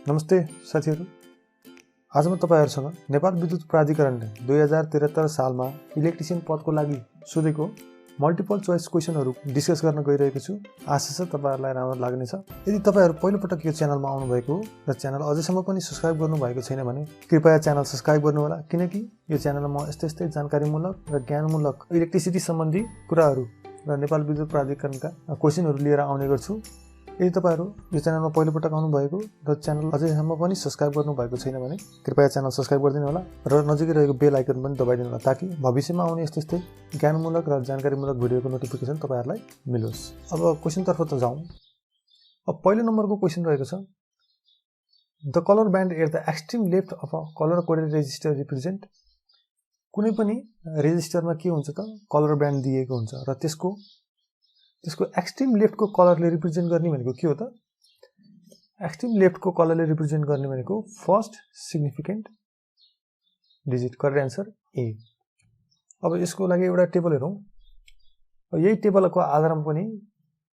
नमस्ते साथीहरु। आज म तपाईहरुसँग नेपाल विद्युत प्राधिकरणले 2073 सालमा इलेक्ट्रिशियन पदको लागि सोधेको मल्टिपल चोइस क्वेशनहरु डिस्कस गर्न गइरहेको छु। आशा छ तपाईहरुलाई राम्रो लाग्नेछ। यदि तपाईहरु पहिलो पटक यो च्यानलमा आउनु भएको र च्यानल अझैसम्म पनि सब्स्क्राइब गर्नु भएको छैन भने कृपया च्यानल सब्स्क्राइब गर्नु होला, किनकि यो च्यानलमा म यस्तै जानकारीमूलक र ज्ञानमूलक इलेक्ट्रिसिटी सम्बन्धी कुराहरु र नेपाल विद्युत प्राधिकरणका क्वेशनहरु लिएर आउने गर्छु। यदि तपाईहरु यो च्यानलमा पहिलो पटक आउनु भएको र च्यानल अझैसम्म पनि सब्स्क्राइब गर्नु भएको छैन भने कृपया च्यानल सब्स्क्राइब गरिदिनु होला र नजिकै रहेको बेल आइकन पनि दबाइदिनु होला, ताकि भविष्यमा आउने यस्तै ज्ञानमूलक र जानकारीमूलक भिडियोको नोटिफिकेसन तपाईहरुलाई मिलोस्। अब क्वेशनतर्फ त जाउँ। अब पहिलो नम्बरको क्वेशन रहेको छ, the colour band at the extreme left of a colour coded resistor represent. कुनै पनि रेजिस्टरमा के हुन्छ त कलर ब्यान्ड दिएको हुन्छ र त्यसको एक्सट्रिम लेफ्ट को कलरले रिप्रेजेन्ट गर्ने भनेको के हो त? एक्सट्रिम लेफ्ट को कलरले रिप्रेजेन्ट गर्ने भनेको first significant digit. Correct answer A. अब यसको लागि एउटा टेबल हेरौं। यही टेबलको आधारमा पनि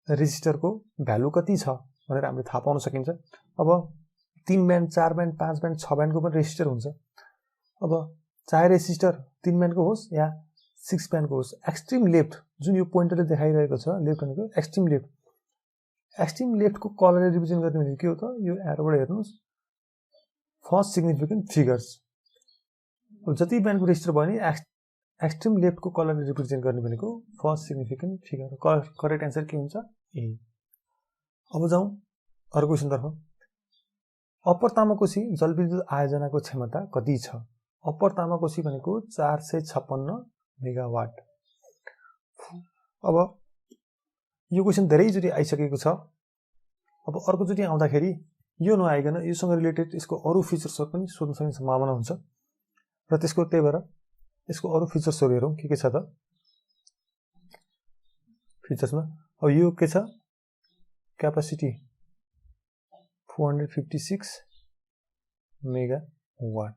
रेजिस्टरको भ्यालु कति छ भनेर हामीले थाहा पाउन सकिन्छ। अब 3 ब्यान्ड, 4 ब्यान्ड, 5 ब्यान्ड, 6 ब्यान्डको पनि रेजिस्टर हुन्छ। अब चाहे रेजिस्टर 3 ब्यान्डको होस् या 6 ब्यान्डको होस्, एक्सट्रिम लेफ्ट जुन यो पोइन्टरले देखाइरहेको छ, लेफ्ट भनेको एक्सट्रिम लेफ्ट। एक्सट्रिम लेफ्टको कलरले रिप्रेजेन्ट गर्ने भनेको के हो त? यो एरोबाट हेर्नुस्, फर्स्ट सिग्निफिकेन्ट फिगर्स। जति ब्यान्डको रेजिस्टर भयो नि एक्सट्रिम लेफ्टको कलरले रिप्रेजेन्ट गर्ने भनेको first significant figure. Correct answer के हुन्छ? ए। अब जाउँ अर्को क्वेशनतर्फ। अप्पर तामाकोशी जलविद्युत आयोजनाको क्षमता कति छ? अप्पर तामाकोशी भनेको 456 मेगावाट। अब यो क्वेशन धेरैचोटि आइसकेको छ। अब अर्को चोटि आउँदाखेरि यो नआइकन योसँग रिलेटेड यसको अरु फिचर्सहरु पनि सोध्न सक्ने सम्भावना हुन्छ र त्यही भएर यसको अरु फिचर्सहरु हेरौं के छ त फिचर्समा। अब यो के छ? Capacity 456 megawatt.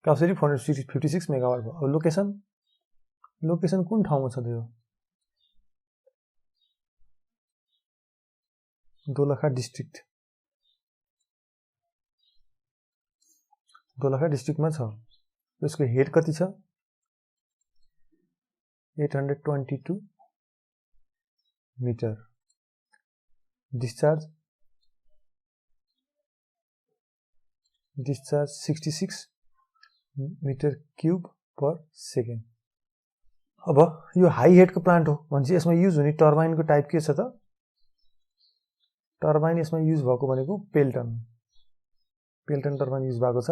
क्यापासिटी 456 मेगावाट भयो। अब लोकेसन कुन ठाउँमा छ त्यो? दोलखा डिस्ट्रिक्ट। दोलखा डिस्ट्रिक्टमा छ। यसको हेड कति छ? 822 metre. Discharge 66 metre cube per second. अब यो हाई हेडको प्लान्ट हो भने यसमा युज हुने टर्बाइनको टाइप के छ त? टर्बाइन यसमा युज भएको भनेको पेल्टन टर्बाइन युज भएको छ।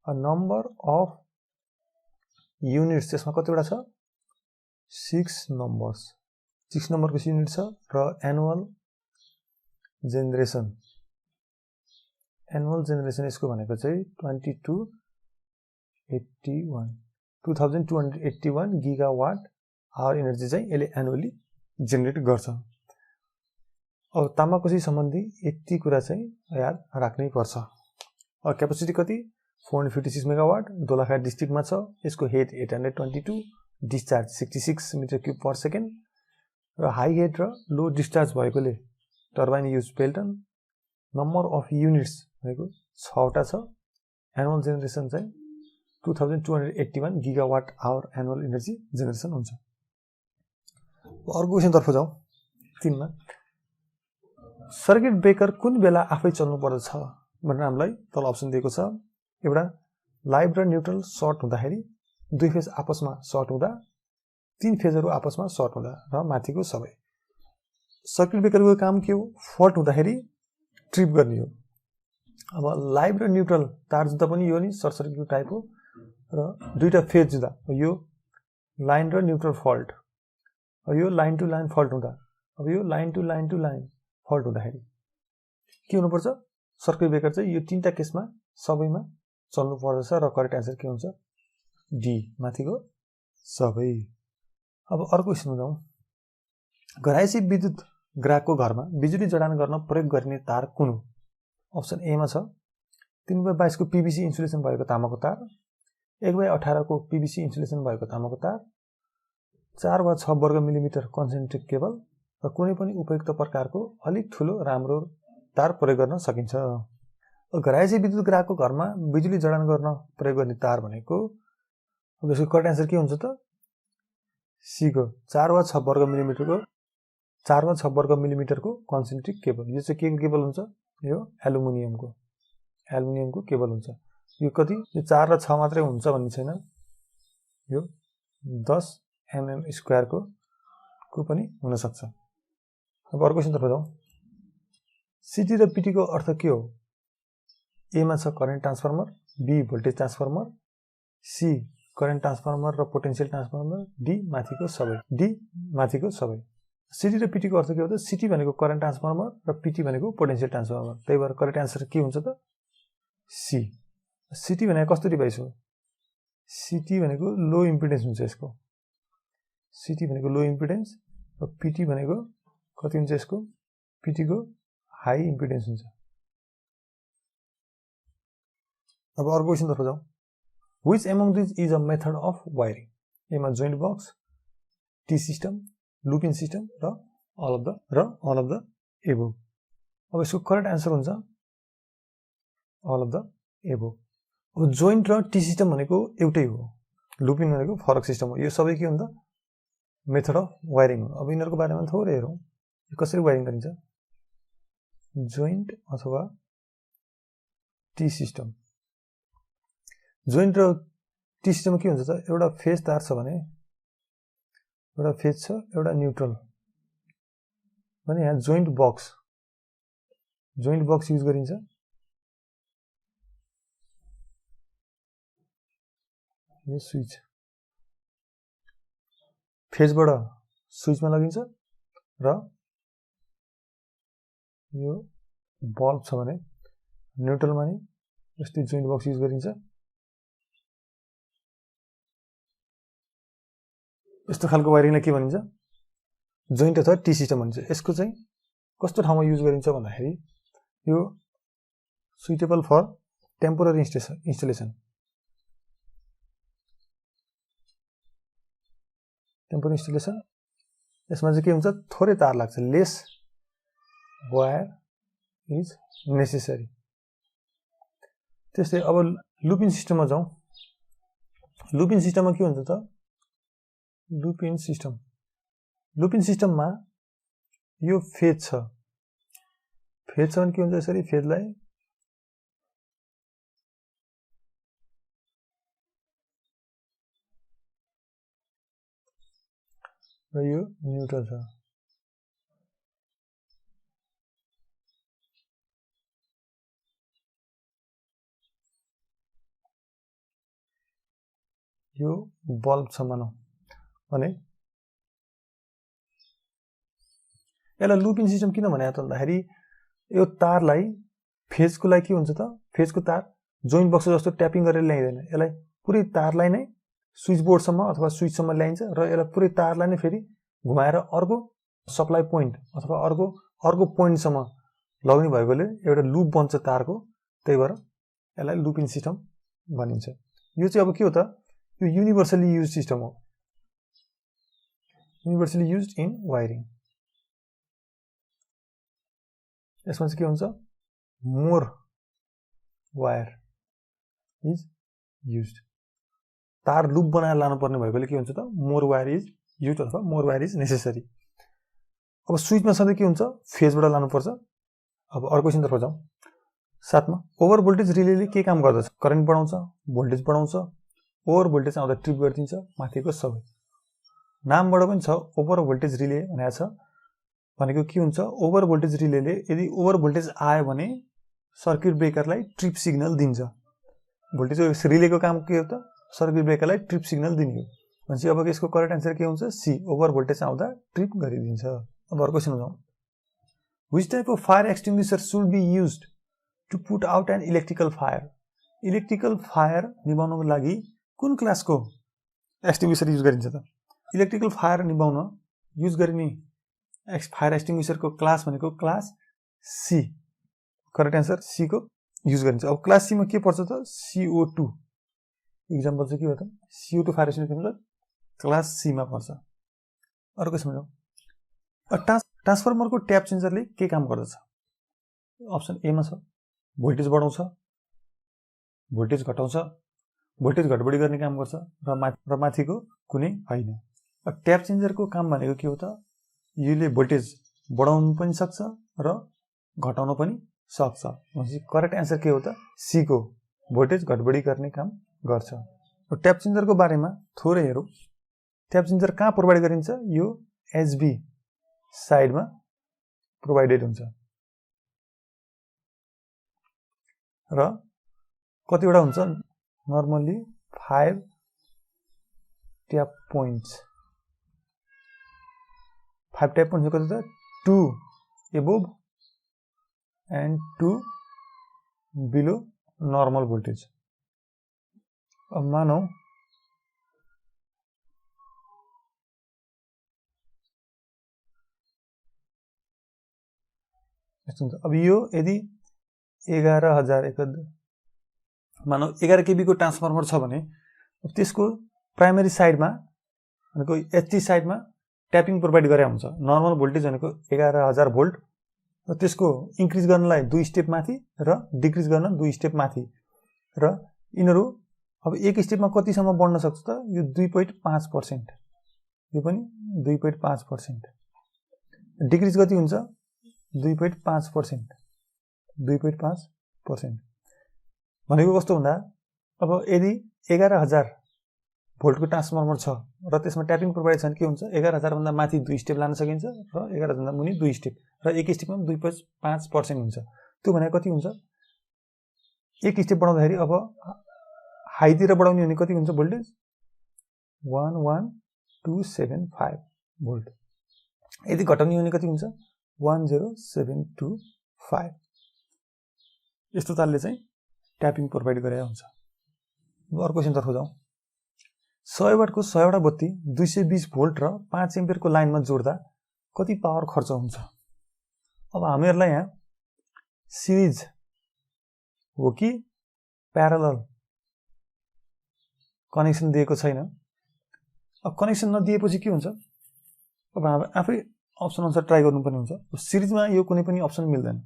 अ नम्बर अफ युनिट्स यसमा कतिवटा छ? 6 नम्बर्स। 6 नम्बरको युनिट छ र एनुअल जेनेरेसन यसको भनेको चाहिँ 2281 गिगावाट आवर एनर्जी चाहिँ यसले एनुअली जेनेरेट गर्छ। अब तामाकोशी सम्बन्धी यति कुरा चाहिँ याद राख्नै पर्छ। अब क्यापासिटी कति? 456 मेगावाट। दोलखा डिस्ट्रिक्टमा छ। यसको head 822, discharge 66 metre cube per second र हाई हेड र लो डिस्चार्ज भएकोले turbine use Pelton. Number of units भनेको 6 वटा छ। एनुअल जेनेरेसन चाहिँ 2281 gigawatt hour annual energy generation हुन्छ। अर्को क्वेशनतर्फ जाउँ। 3 मा सर्किट ब्रेकर कुन बेला आफै चल्नु पर्दछ भनेर हामीलाई तल अप्सन दिएको छ। एउटा लाइभ र न्यूट्रल सर्ट हुँदाखेरि, 2 फेज आपसमा सर्ट हुँदा, 3 फेजहरु आपसमा सर्ट हुँदा र माथिको सबै। सर्किट ब्रेकरको काम के हो? फल्ट हुँदाखेरि ट्रिप गर्ने हो। अब लाइभ र न्यूट्रल तार जुदा पनि यो नि सर्ट सर्किटको टाइप हो र दुईटा फेज जुदा, यो लाइन र न्यूट्रल फल्ट। अब यो लाइन टु लाइन फल्ट हुँदा, अब यो लाइन टु लाइन फल्ट हुँदाखेरि के हुनुपर्छ? सर्किट ब्रेकर चाहिँ यो 3टा केसमा सबैमा चल्नु पर्दछ र करेक्ट आन्सर के हुन्छ? डी, माथिको सबै। अब अर्को क्वेशन जाउँ। घरायसी विद्युत ग्राहकको घरमा बिजुली जडान गर्न प्रयोग गरिने तार कुन हो? अप्सन ए मा छ 3/22 को पीवीसी इन्सुलेसन भएको तामाको तार, 1/18 को पीवीसी इन्सुलेसन भएको तामाको तार, 4 वा 6 वर्ग मिलिमिटर कन्सेन्ट्रिक केबल र कुनै पनि उपयुक्त प्रकारको अलिक ठूलो राम्रो तार प्रयोग गर्न सकिन्छ। घरायसी विद्युत ग्राहकको घरमा बिजुली जडान गर्न प्रयोग गर्ने तार भनेको अब यसको करेक्ट एन्सर के हुन्छ त सी को 4 वा 6 वर्ग मिलिमिटरको कन्सेन्ट्रिक केबल। यो चाहिँ के को केबल हुन्छ यो एल्युमिनियमको केबल हुन्छ। यो कति यो 4 र 6 मात्रै हुन्छ भन्ने छैन यो 10 mm स्क्वायरको पनि हुन सक्छ। अब अर्को क्वेशनतर्फ जाउँ। सिटी र पिटी को अर्थ के हो? ए मा छ current transformer, B voltage transformer, C current transformer र पोटेन्शियल ट्रान्सफर्मर, डी माथिको सबै। सिटी र पिटी को अर्थ के हो त? सिटी भनेको करेन्ट ट्रान्सफर्मर र पिटी भनेको पोटेन्शियल ट्रान्सफर्मर। त्यही भएर करेक्ट एन्सर के हुन्छ त सी। सिटी भनेको कस्तो डिभाइस हो? सिटी भनेको लो इम्पिडेन्स हुन्छ यसको। सिटी भनेको लो इम्पिडेन्स र पिटी भनेको कति हुन्छ यसको? पिटी को हाई इम्पिडेन्स हुन्छ। अब अर्को क्वेशनतर्फ जाउँ। Which among these is a method of wiring? A मा joint box, T system, looping system र all of the above। अब यसको करेक्ट एन्सर हुन्छ all of the above। अब जोइन्ट र टी सिस्टम भनेको एउटै हो, लुपिन भनेको फरक सिस्टम हो। यो सबै के हुन्छ? मेथड अफ वायरिङ हो। अब यिनीहरूको बारेमा थोरै हेरौँ। यो कसरी वायरिङ गरिन्छ? जोइन्ट अथवा टी सिस्टम। जोइन्ट र टी सिस्टममा के हुन्छ त? एउटा फेज तार छ भने एउटा फेज छ, एउटा न्युट्रल भने यहाँ जोइन्ट बक्स युज गरिन्छ। यो स्विच फेजबाट स्विचमा लगिन्छ र यो बल्ब छ भने न्युट्रलमा नि यस्तै जोइन्ट बक्स युज गरिन्छ। यस्तो खालको वायरिङलाई के भनिन्छ? जोइन्ट अथवा टी सिस्टम भनिन्छ। यसको चाहिँ कस्तो ठाउँमा युज गरिन्छ भन्दाखेरि यो सुइटेबल फर टेम्पोररी इन्स्टलेसन। यसमा चाहिँ के हुन्छ? थोरै तार लाग्छ, लेस वायर इज नेसेसरी। त्यस्तै अब लुपिन सिस्टममा जाउँ। लुपिन सिस्टममा के हुन्छ त? लुपिन सिस्टममा यो फेज छ भने के हुन्छ? यसरी फेजलाई र यो न्युट्रल छ। यो बल्ब छ मानौ भने यसलाई लुपिन सिस्टम किन भने त भन्दाखेरि यो तारलाई फेजको लागि के हुन्छ त? फेजको तार जोइन्ट बक्स जस्तो ट्यापिङ गरेर ल्याइदैन। यसलाई पुरै तारलाई नै स्विच बोर्डसम्म अथवा स्विचसम्म ल्याइन्छ र यसलाई पुरै तारलाई नै फेरि घुमाएर अर्को सप्लाई पोइन्ट अथवा अर्को पोइन्टसम्म लगाउने भएकोले एउटा लुप बन्छ तारको। त्यही भएर यसलाई लुपिन सिस्टम भनिन्छ। यो चाहिँ अब के हो त? यो युनिभर्सली युज सिस्टम हो, युनिभर्सली युज्ड इन वायरिङ। यसमा चाहिँ के हुन्छ? More wire is used. तार लुप बनाएर लानुपर्ने भएकोले के हुन्छ त? मोर वायर इज युज्ड अथवा मोर वायर इज नेसेसरी। अब स्विचमा सधैँ के हुन्छ? फेजबाट लानुपर्छ। अब अर्को क्वेशनतर्फ जाउँ। 7 मा ओभर भोल्टेज रिलेले के काम गर्दछ? करेन्ट बढाउँछ, भोल्टेज बढाउँछ, ओभर भोल्टेज आउँदा ट्रिप गरिदिन्छ, माथिको सबै। नामबाट पनि छ ओभर भोल्टेज रिले भनेको छ। भनेको के हुन्छ? ओभर भोल्टेज रिलेले यदि ओभर भोल्टेज आयो भने सर्किट ब्रेकरलाई ट्रिप सिग्नल दिन्छ। भोल्टेज रिलेको काम के हो त? सर्किट ब्रेकरलाई ट्रिप सिग्नल दिने हो। भनेपछि अब यसको करेक्ट एन्सर के हुन्छ? सी, ओभर भोल्टेज आउँदा ट्रिप गरिदिन्छ। अब अर्को क्वेशन जाउँ। Which type of fire extinguisher should be used to put out an electrical fire? Electrical fire निभाउनको लागि कुन क्लासको एक्सटिङ्ग्विसर युज गरिन्छ त? इलेक्ट्रिकल फायर निभाउन युज गरिने फायर एक्सटिङ्ग्विसरको क्लास भनेको class C. Correct answer C को युज गरिन्छ। अब क्लास सी मा के पर्छ त? CO2। इक्जाम्पल चाहिँ के हो त? CO2 फायर एक्सटिङ्ग्विसर क्लास सी मा पर्छ। अर्को सम्झौँ। ट्रान्सफर्मरको ट्याप चेन्जरले के काम गर्दछ? अप्सन ए मा छ भोल्टेज बढाउँछ, भोल्टेज घटाउँछ, भोल्टेज घटबडी गर्ने काम गर्छ र माथिको कुनै होइन। ट्याप चेन्जरको काम भनेको के हो त, यसले भोल्टेज बढाउनु पनि सक्छ र घटाउन पनि सक्छ। भनेपछि करेक्ट एन्सर के हो त, सी को भोल्टेज घटबडी गर्ने काम गर्छ। ट्याप चेन्जरको बारेमा थोरै हेरौँ। ट्याप चेन्जर कहाँ प्रोभाइड गरिन्छ, यो एचबी साइडमा प्रोभाइडेड हुन्छ र कतिवटा हुन्छ, normally 5 tap points. 5 tap points कति त, 2 above and 2 below normal voltage. अब मानौँ यस्तो हुन्छ। अब यो यदि 11,000 मानौँ 11 केबी को ट्रान्सफर्मर छ भने त्यसको प्राइमरी साइडमा भनेको एचटी साइडमा ट्यापिङ प्रोभाइड गरे हुन्छ। नर्मल भोल्टेज भनेको 11,000 भोल्ट र त्यसको इन्क्रिज गर्नलाई 2 स्टेप माथि र डिक्रिज गर्न 2 स्टेप माथि, र यिनीहरू अब एक स्टेपमा कतिसम्म बढ्न सक्छ त, यो 2.5%, यो पनि 2.5%, डिक्रिज कति हुन्छ 2.5%, 2.5% भनेको कस्तो भन्दा, अब यदि 11,000 भोल्टको ट्रान्सफर्मर छ र त्यसमा ट्यापिङ प्रोभाइड छ भने के हुन्छ, 11,000 भन्दा माथि 2 स्टेप लान सकिन्छ र 11,000 भन्दा मुनि 2 स्टेप, र एक स्टेपमा 2.5% हुन्छ। त्यो भनेको कति हुन्छ, एक स्टेप बढाउँदाखेरि अब हाईतिर बढाउने भने कति हुन्छ भोल्टेज, 11275 भोल्ट। यदि घटाउने भने कति हुन्छ, 10725। यस्तो तालले चाहिँ ट्यापिङ प्रोभाइड गरेको हुन्छ। अर्को क्वेशनतर्फ जाउँ। 100 वाटको 100 वटा बत्ती 220 भोल्ट र 5 एम्पियरको लाइनमा जोड्दा कति पावर खर्च हुन्छ। अब हामीहरूलाई यहाँ सिरिज हो कि प्यारलल कनेक्सन दिएको छैन। अब कनेक्सन नदिएपछि के हुन्छ, अब हामी आफै अप्सन अनुसार ट्राई गर्नुपर्ने हुन्छ। सिरिजमा यो कुनै पनि अप्सन मिल्दैन।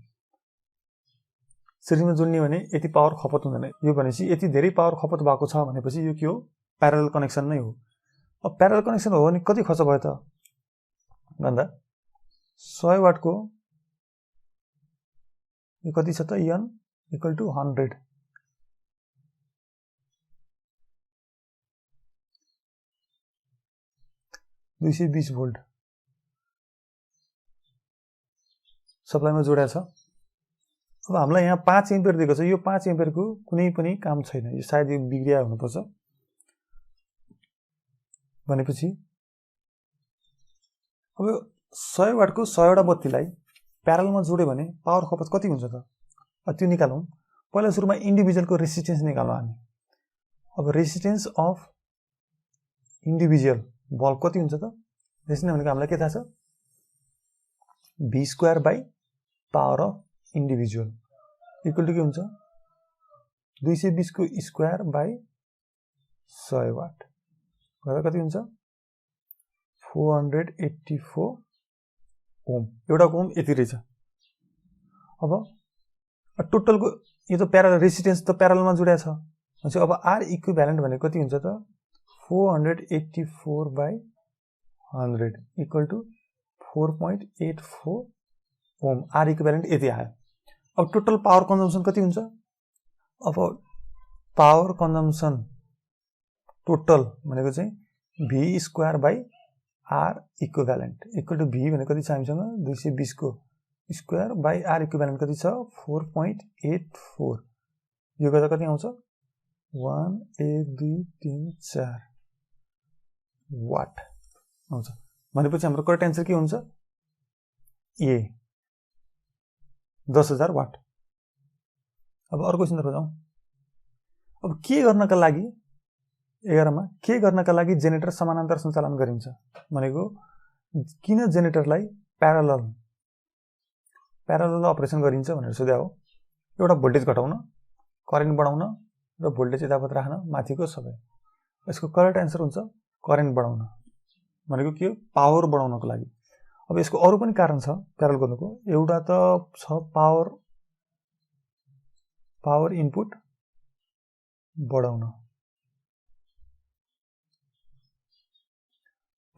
सिरिजमा जोड्ने भने यति पावर खपत हुँदैन, यो भनेपछि यति धेरै पावर खपत भएको छ भनेपछि यो के हो, प्यारलल कनेक्सन नै हो। अब प्यारलल कनेक्सन हो भने कति खर्च भयो त भन्दा, 100 वाटको यो कति छ त, n = 100, 220 भोल्ट सप्लाईमा जोडेको छ। अब हामीलाई यहाँ 5 एम्पियर दिएको छ, यो 5 एम्पियरको कुनै पनि काम छैन, यो सायद यो बिग्रिया हुनुपर्छ। भनेपछि अब 100 वाटको 100 वटा बत्तीलाई प्यारललमा जोड्यो भने पावर खपत कति हुन्छ त, त्यो निकालौँ। पहिला सुरुमा इन्डिभिजुअलको रेसिस्टेन्स निकालौँ हामी। अब रेसिस्टेन्स अफ इन्डिभिजुअल बल्ब कति हुन्छ त, रेसिस्टेन्स भनेको हामीलाई के थाहा छ, v² by power of individual equal to के हुन्छ, 220 को स्क्वायर बाई 100 वाट गर्दा कति हुन्छ, 484 ओम। एउटाको ओम यति रहेछ। अब टोटलको यो त प्यारलल रेसिस्टेन्स त प्यारललमा जोडिया छ भनेपछि अब आर इक्विभ्यालेन्ट भनेको कति हुन्छ त, 484 by 100 equal to 4.84 ohm. R equivalent यति आयो। अब टोटल पावर कन्जम्सन कति हुन्छ, अब पावर कन्जम्सन टोटल भनेको चाहिँ v² by R equivalent equal to v भनेको कति छ हामीसँग, 220 को स्क्वायर बाई आर इक्विभ्यालेन्ट कति छ, 4.84। यो गर्दा कति आउँछ, 1 1 2 3 4 वाट आउँछ। भनेपछि हाम्रो करेक्ट एन्सर के हुन्छ, ए 10,000 वाट। अब अर्को क्वेशनतर्फ जाउँ। अब के गर्नका लागि 11 मा के गर्नका लागि जेनेरेटर समानान्तर सञ्चालन गरिन्छ भनेको, किन जेनेरेटरलाई प्यारलल अपरेसन गरिन्छ भनेर सोध्या हो। एउटा भोल्टेज घटाउन, करेन्ट बढाउन र भोल्टेज यथावत राख्न माथिको सबै। यसको करेक्ट एन्सर हुन्छ करेन्ट बढाउन भनेको के हो, पावर बढाउनको लागि। अब यसको अरू पनि कारण छ प्यारलल गर्नुको। एउटा त छ पावर पावर इनपुट बढाउन,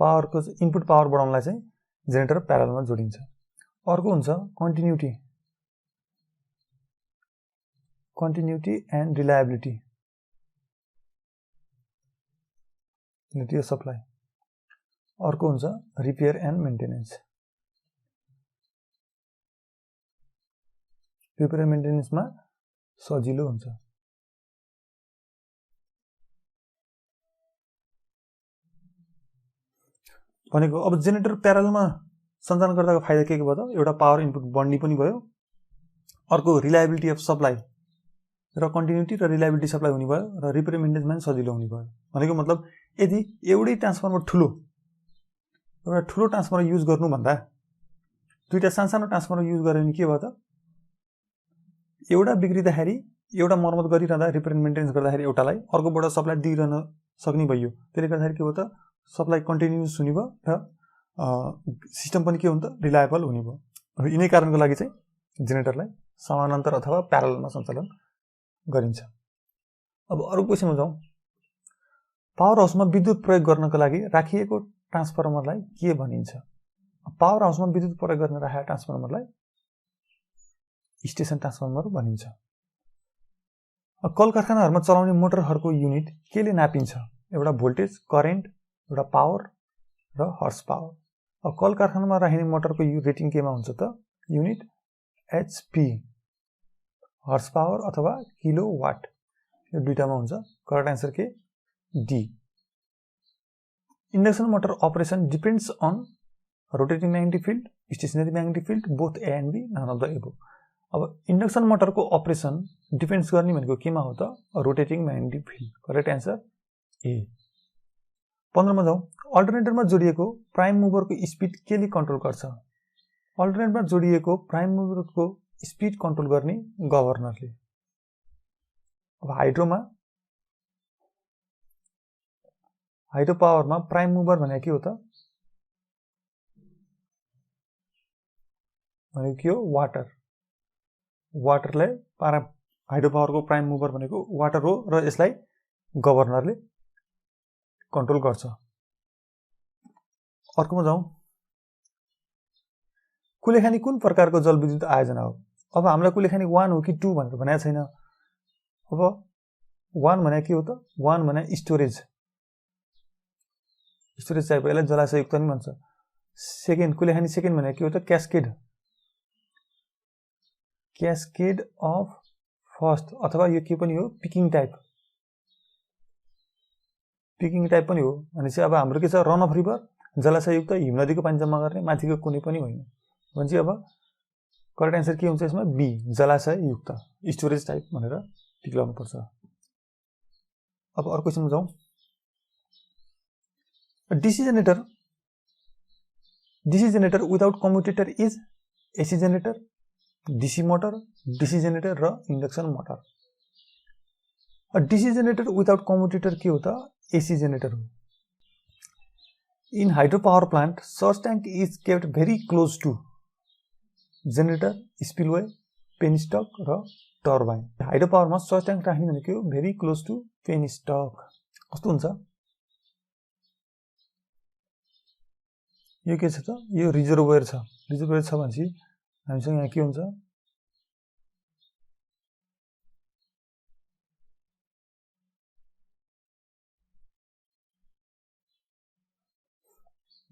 पावरको इनपुट पावर बढाउनलाई चाहिँ जेनेरेटर प्यारललमा जोडिन्छ। अर्को हुन्छ कन्टिन्युटी एन्ड रिलायबिलिटी सप्लाई। अर्को हुन्छ repair and maintenance. Repair and मेन्टेनेन्समा सजिलो हुन्छ। भनेको अब जेनेरेटर प्यारललमा सञ्चालन गर्दाको फाइदा के भयो त? एउटा पावर इनपुट बढ्ने पनि भयो, अर्को रिलायबिलिटी अफ सप्लाई र कन्टिन्युटी र रिलायबिलिटी सप्लाई हुने भयो, र रिपेयर मेन्टेनेन्समा पनि सजिलो हुने भयो। भनेको मतलब यदि एउटै ट्रान्सफर्मर एउटा ठुलो ट्रान्सफर्मर युज गर्नुभन्दा दुईटा सानो ट्रान्सफर्मर युज गर्यो भने के भयो त? एउटा बिग्रिँदाखेरि एउटा मर्मत गरिरहँदा रिपेयर मेन्टेनेन्स गर्दाखेरि एउटालाई अर्कोबाट सप्लाई दिइरहन सक्ने भयो। त्यसले गर्दाखेरि के भयो त? सप्लाई कन्टिन्युस हुने भयो र सिस्टम पनि के हुन्छ त? रिलायबल हुने भयो। यिनै कारणको लागि चाहिँ जेनेरेटरलाई समानान्तर अथवा प्यारललमा सञ्चालन गरिन्छ। अब अरु क्वेशनमा जाउँ। पावर हाउसमा विद्युत प्रयोग गर्नको लागि राखिएको ट्रान्सफर्मरलाई के भनिन्छ? पावर हाउसमा विद्युत प्रयोग गर्न राखेका ट्रान्सफर्मरलाई स्टेसन ट्रान्सफर्मर भनिन्छ। कल कारखानाहरूमा चलाउने मोटरहरूको युनिट केले नापिन्छ? एउटा भोल्टेज, करेन्ट, एउटा पावर र हर्स पावर। कल कारखानामा राखिने मोटरको रेटिङ केमा हुन्छ त? युनिट एचपी, हर्स पावर अथवा किलोवाट, यो दुईटामा हुन्छ। करेक्ट आन्सर के? D. Induction motor operation depends on rotating magnetic field, stationary magnetic field, both A and B, none of the above. अब इंडक्शन मोटर को ऑपरेशन डिपेंड्स गर्ने भनेको केमा हो त? Rotating magnetic field. Correct answer A. 15 मा जाउँ। अल्टरनेटरमा जोडिएको प्राइम मुभरको स्पिड केले कन्ट्रोल गर्छ? अल्टरनेटमा जोडिएको प्राइम मुभरको स्पिड कन्ट्रोल गर्ने गभर्नरले। अब हाइड्रो पावरमा प्राइम मुभर भनेको के हो त? भनेको के हो? वाटर। वाटरलाई हाइड्रो पावरको प्राइम मुभर भनेको वाटर हो र यसलाई गभर्नरले कन्ट्रोल गर्छ। अर्कोमा जाउँ। कुलेखानी कुन प्रकारको जलविद्युत आयोजना हो? अब हामीलाई कुलेखानी 1 हो कि 2 भनेर भनेको छैन। अब 1 भने के हो त? 1 भने स्टोरेज चाहिएको, यसलाई जलाशययुक्त पनि भन्छ। सेकेन्ड कुलेखानी सेकेन्ड भने के हो त? क्यास्केड अफ फर्स्ट, अथवा यो के पनि हो? पिकिङ टाइप पनि हो। भनेपछि अब हाम्रो के छ? रन अफ रिभर, जलाशययुक्त, हिम नदीको पानी जम्मा गर्ने, माथिको कुनै पनि होइन। भनेपछि अब करेक्ट आन्सर के हुन्छ यसमा? बी, जलाशययुक्त, स्टोरेज टाइप भनेर टिक लगाउनु पर्छ। अब अर्को क्वेशनमा जाउँ। DC generator without commutator is AC generator, DC motor, DC generator र induction motor। DC generator without commutator के हो त? AC generator हो। In hydro power plant, surge tank is kept very close to generator, spillway, penstock र turbine। Hydro पावरमा surge tank राख्ने भनेको के हो? Very close to penstock. कस्तो हुन्छ? यो के छ त? यो रिजर्भोयर छ। रिजर्भोयर छ भनेपछि हामीसँग यहाँ के हुन्छ?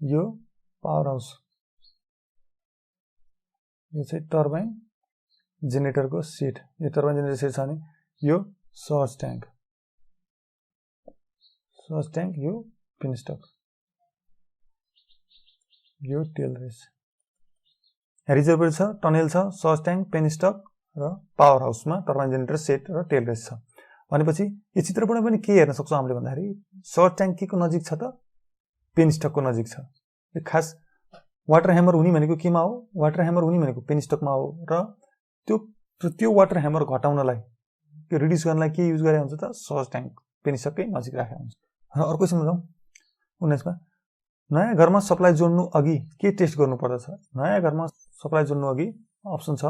यो पावर हाउस, यो चाहिँ टर्बाइन जेनेरेटरको सेट। यो टर्बाइन जेनेरेटर सेट छ भने यो सर्ज ट्याङ्क, यो पेनस्टक, यो टेल रेस। रिजर्भोयर छ, टनेल छ, सर्ज ट्याङ्क, पेनस्टक र पावर हाउसमा टर्बाइन जेनेरेटर सेट र टेल रेस छ। भनेपछि यो चित्रबाट पनि के हेर्न सक्छौँ हामीले भन्दाखेरि सर्ज ट्याङ्क के को नजिक छ त? पेनस्टकको नजिक छ। यो खास वाटर ह्यामर हुने भनेको केमा हो? वाटर ह्यामर हुने भनेको पेनस्टकमा हो। र त्यो वाटर ह्यामर घटाउनलाई, त्यो रिड्युस गर्नलाई के युज गरेको हुन्छ त? सर्ज ट्याङ्क पेनस्टककै नजिक राखेको हुन्छ। र अर्को क्वेशनमा जाउँ। 19 मा नयाँ घरमा सप्लाई जोड्नु अघि के टेस्ट गर्नु पर्दछ? नयाँ घरमा सप्लाई जोड्नु अघि अप्सन छ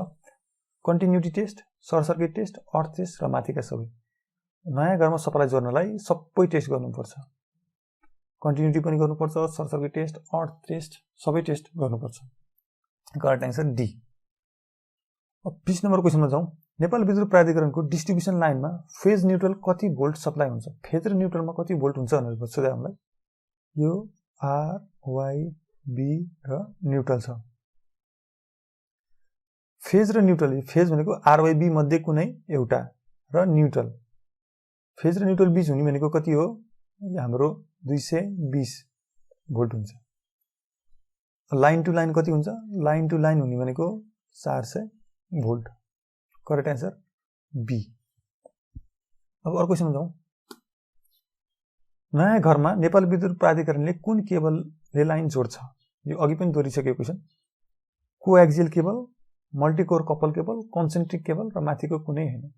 continuity test, short circuit test, earth test र माथिका सबै। नयाँ घरमा सप्लाई जोड्नलाई सबै टेस्ट गर्नुपर्छ। कन्टिन्युटी पनि गर्नुपर्छ, short circuit test, earth test, सबै टेस्ट गर्नुपर्छ। Correct answer D. अब 20 नम्बर क्वेसनमा जाउँ। नेपाल विद्युत प्राधिकरणको डिस्ट्रिब्युसन लाइनमा फेज न्युट्रल कति भोल्ट सप्लाई हुन्छ? फेज र न्युट्रलमा कति भोल्ट हुन्छ भनेर सोधे हामीलाई। यो आर, वाई, बी र न्युट्रल छ। फेज र न्युट्रल, फेज भनेको आरवाईबी मध्ये कुनै एउटा र न्युट्रल, फेज र न्युट्रल बीच हुने भनेको कति हो? हाम्रो 220 भोल्ट हुन्छ। लाइन टु लाइन कति हुन्छ? लाइन टु लाइन हुने भनेको 400 भोल्ट। Correct answer be. अब अर्को क्वेसनमा जाउँ। नयाँ घरमा नेपाल विद्युत प्राधिकरणले कुन केबलले लाइन जोड्छ? यो अघि पनि दोहोरिसकेको question. Coaxial cable, multicore couple cable, concentric cable र माथिको कुनै होइन।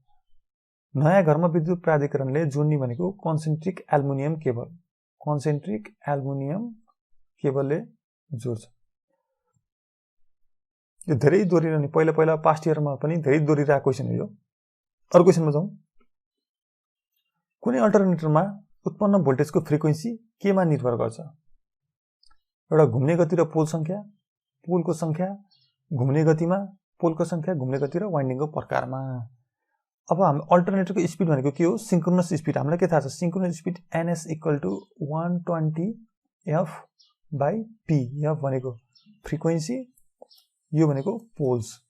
नयाँ घरमा विद्युत प्राधिकरणले जोड्ने भनेको concentric aluminium cable, concentric aluminium केबलले जोड्छ। यो धेरै दोहोरिरहने, पहिला पास्ट इयरमा पनि धेरै दोहोरिरहेको क्वेसन हो यो। अर्को क्वेसनमा जाउँ। कुनै अल्टरनेटरमा उत्पन्न भोल्टेजको फ्रिक्वेन्सी केमा निर्भर गर्छ? एउटा घुम्ने गति र पोल संख्या, पोलको संख्या, घुम्ने गतिमा, पोलको संख्या, घुम्ने गति र वाइन्डिङको प्रकारमा। अब हामी अल्टरनेटरको स्पिड भनेको के हो? Synchronous speed. हामीलाई के थाहा छ? Synchronous speed NS = 120 F/P। F भनेको फ्रिक्वेन्सी, यो भनेको पोल्स।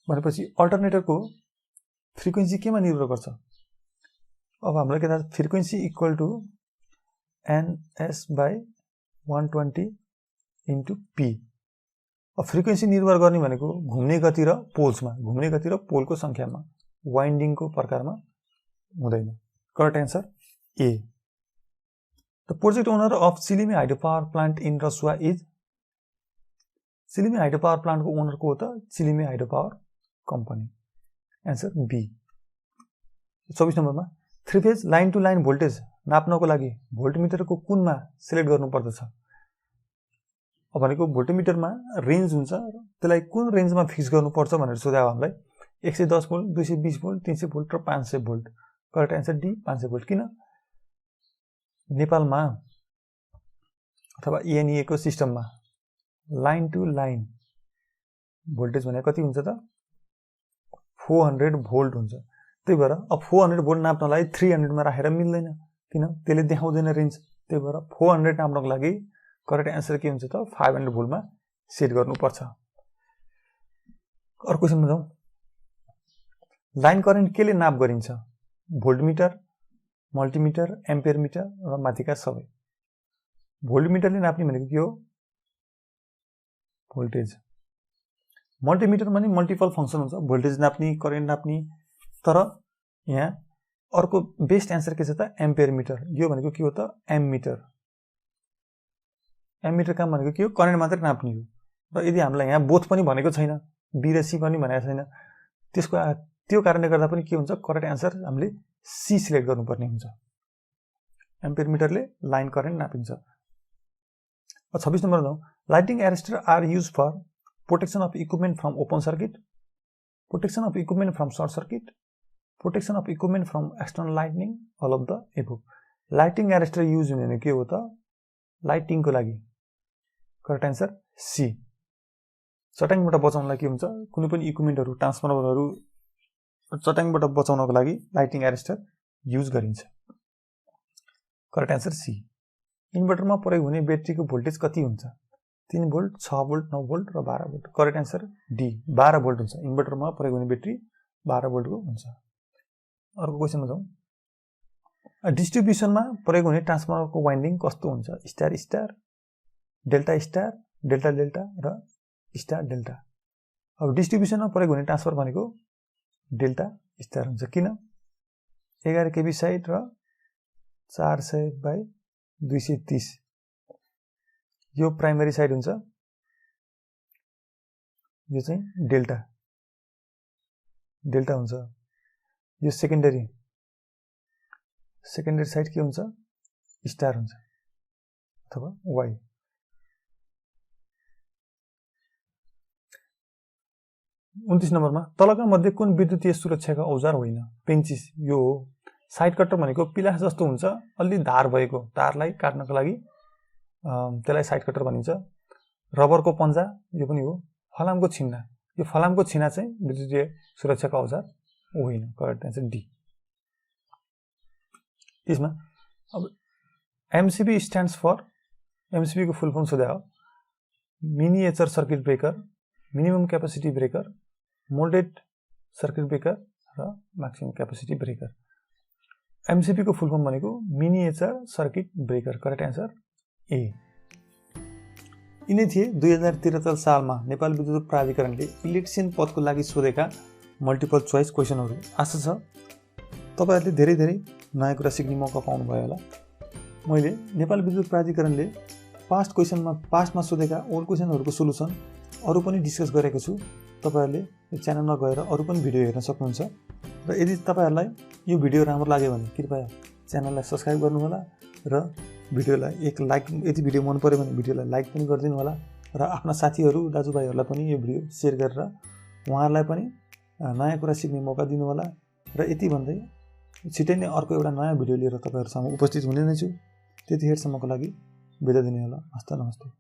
भनेपछि अल्टरनेटरको फ्रिक्वेन्सी केमा निर्भर गर्छ? अब हामीलाई के थाहा छ? Frequency = NS/120 × P। अब फ्रिक्वेन्सी निर्भर गर्ने भनेको घुम्ने गति र पोल्समा, घुम्ने गति र पोलको संख्यामा, वाइन्डिङको प्रकारमा हुँदैन। Correct answer A. The project owner of Chilime hydro power plant in Rasuwa is? Chilime hydro power प्लान्टको ओनर को हो त? Chilime hydro power company. Answer B. 24 नम्बरमा 3 phase line to line voltage नाप्नको लागि भोल्टमिटरको कुनमा सिलेक्ट गर्नुपर्दछ? अब भनेको भोल्टमिटरमा रेन्ज हुन्छ, त्यसलाई कुन रेन्जमा फिक्स गर्नुपर्छ भनेर सोध्यो हामीलाई। 110 भोल्ट, 220 भोल्ट, 300 भोल्ट र 500 volt. Correct answer D, 500 volt. किन? नेपालमा अथवा ENA को सिस्टममा लाइन टु लाइन भोल्टेज भने कति हुन्छ त? 400 भोल्ट हुन्छ। त्यही भएर अब 400 भोल्ट नाप्नलाई 300 मा राखेर मिल्दैन, किन? त्यसले देखाउँदैन रेन्ज। त्यही भएर 400 नाप्नको लागि करेक्ट एन्सर के हुन्छ त? 500 भोल्टमा सेट गर्नुपर्छ। अर्को क्वेसनमा जाउँ। लाइन करेन्ट केले नाप गरिन्छ? भोल्टमिटर, मल्टिमिटर, एम्पियर मिटर र माथिका सबै। भोल्टमिटरले नाप्ने भनेको के हो? भोल्टेज। मल्टिमिटरमा नि मल्टिपल फङ्सन हुन्छ, भोल्टेज नाप्ने, करेन्ट नाप्ने। तर यहाँ अर्को बेस्ट एन्सर के छ त? Ampere metre. यो भनेको के हो त? एम्मिटर। एम्मिटर काम भनेको के हो? करेन्ट मात्रै नाप्ने हो। र यदि हामीलाई यहाँ बोथ पनि भनेको छैन, बी र सी पनि भनेको छैन, त्यो कारणले गर्दा पनि के हुन्छ? करेक्ट एन्सर हामीले सी सिलेक्ट गर्नुपर्ने हुन्छ। एम्पियर मिटरले लाइन करेन्ट नापिन्छ। 26 नम्बर जाउँ। Lighting arrester are use for protection of equipment from open circuit, protection of equipment from short circuit, protection of equipment from external lightning, all of the above. Lighting arrester use हुने के हो त? लाइटिङको लागि। Correct answer C. चट्याङबाट बचाउनलाई के हुन्छ? कुनै पनि इक्विपमेन्टहरू, ट्रान्सफर्मरहरू चट्याङबाट बचाउनको लागि लाइटिङ एरेस्टर युज गरिन्छ। Correct answer C. इन्भर्टरमा प्रयोग हुने ब्याट्रीको भोल्टेज कति हुन्छ? 3 भोल्ट, 6 भोल्ट, 9 भोल्ट र 12 volt. Correct answer D, 12 volt हुन्छ। इन्भर्टरमा प्रयोग हुने ब्याट्री 12 भोल्टको हुन्छ। अर्को क्वेसनमा जाउँ। डिस्ट्रिब्युसनमा प्रयोग हुने ट्रान्सफर्मरको वाइन्डिङ कस्तो हुन्छ? Star star, delta star, delta delta र स्टार डेल्टा। अब डिस्ट्रिब्युसनमा प्रयोग हुने ट्रान्सफर भनेको डेल्टा स्टार हुन्छ। किन? 11 केबी साइड र 400/230 यो प्राइमरी साइड हुन्छ, यो चाहिँ डेल्टा हुन्छ। यो सेकेन्डरी साइड के हुन्छ? स्टार हुन्छ अथवा वाई। 29 नम्बरमा तलका मध्ये कुन विद्युतीय सुरक्षाको औजार होइन? पेन्चिस यो हो। साइड कटर भनेको पिलास जस्तो हुन्छ, अलि धार भएको तारलाई काट्नको लागि त्यसलाई साइड कटर भनिन्छ। रबरको पन्जा यो पनि हो। फलामको छिन्ना, यो फलामको छिना चाहिँ विद्युतीय सुरक्षाको औजार होइन। Correct answer D. त्यसमा अब एमसीबी स्ट्यान्ड्स फर, एमसीबी को फुल फर्म सोधे हो। Miniature circuit breaker, minimum capacity breaker, moulded circuit breaker र म्याक्सिमम क्यापेसिटी ब्रेकर। एमसीबी को फुल फर्म भनेको miniature circuit breaker. Correct answer A. यिनै थिए 2073 सालमा नेपाल विद्युत प्राधिकरणले इलेक्ट्रिसियन पदको लागि सोधेका मल्टिपल चोइस क्वेसनहरू। आशा छ तपाईहरुले धेरै धेरै नयाँ कुरा सिक्ने मौका पाउनु भयो होला। मैले नेपाल विद्युत प्राधिकरणले पास्टमा सोधेका ओल्ड क्वेसनहरूको सोलुसन अरु पनि डिस्कस गरेको छु। तपाईहरुले यो च्यानलमा गएर अरु पनि भिडियो हेर्न सक्नुहुन्छ। र यदि तपाईहरुलाई यो भिडियो राम्रो लाग्यो भने कृपया च्यानललाई सब्स्क्राइब गर्नु होला र भिडियोलाई एक लाइक, यदि भिडियो मन पर्यो भने भिडियोलाई लाइक पनि गरिदिनु होला र आफ्ना साथीहरु दाजुभाइहरुलाई पनि यो भिडियो शेयर गरेर उहाँहरुलाई पनि नयाँ कुरा सिक्ने मौका दिनु होला। र यति भन्दै छिटै नै अर्को एउटा नयाँ भिडियो लिएर तपाईहरुसँग उपस्थित हुने नै छु। त्यतिखेरसम्मको लागि बिदा दिनु होला। हस्त नमस्ते।